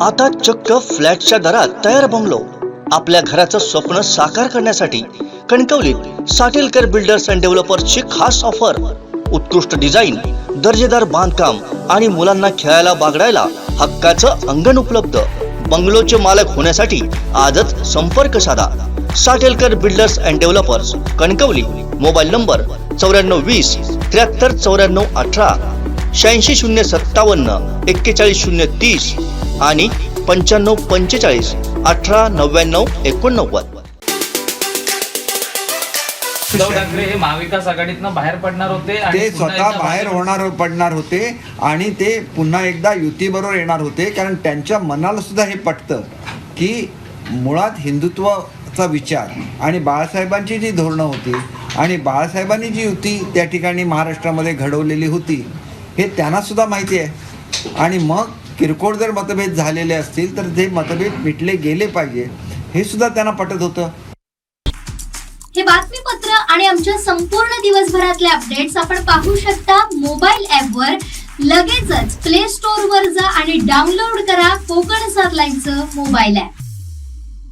आता चक्क फ्लॅटच्या दरात तयार बंगलो. आपल्या घराचं स्वप्न साकार करण्यासाठी कणकवलीत साटेलकर बिल्डर्स अँड डेव्हलपर्सची खास ऑफर. उत्कृष्ट डिझाईन, दर्जेदार बांधकाम आणि मुलांना खेळायला बागडायला हक्काचं अंगण उपलब्ध. बंगलोचे मालक होण्यासाठी आजच संपर्क साधा. Satelkar builders and developers, Kankavli. Mobile number 9420 73 94 18, 86 057 41 030 आणि 95 45 18 99 89. उद्धव ठाकरे हे महाविकास आघाडीतनं बाहेर पडणार होते आणि ते स्वतः बाहेर पडणार होते आणि ते पुन्हा एकदा युतीबरोबर येणार होते. कारण त्यांच्या मनाला सुद्धा हे पटतं की मुळात हिंदुत्वाचा विचार आणि बाळासाहेबांची जी धोरणं होती आणि बाळासाहेबांनी जी युती त्या ठिकाणी महाराष्ट्रामध्ये घडवलेली होती हे त्यांना सुद्धा माहिती आहे. आणि मग किरकोळ जर मतभेद झालेले असतील तर ते मतभेद मिटले गेले पाहिजे हे सुद्धा त्यांना पटत होतं. हे बातमीपत्र आणि आमच्या संपूर्ण दिवसभरातले अपडेट्स आपण पाहू शकता मोबाईल ॲपवर. लगेचच प्ले स्टोअर वर जा आणि डाउनलोड करा कोकण 7 लाईव्हचं मोबाईल ॲप.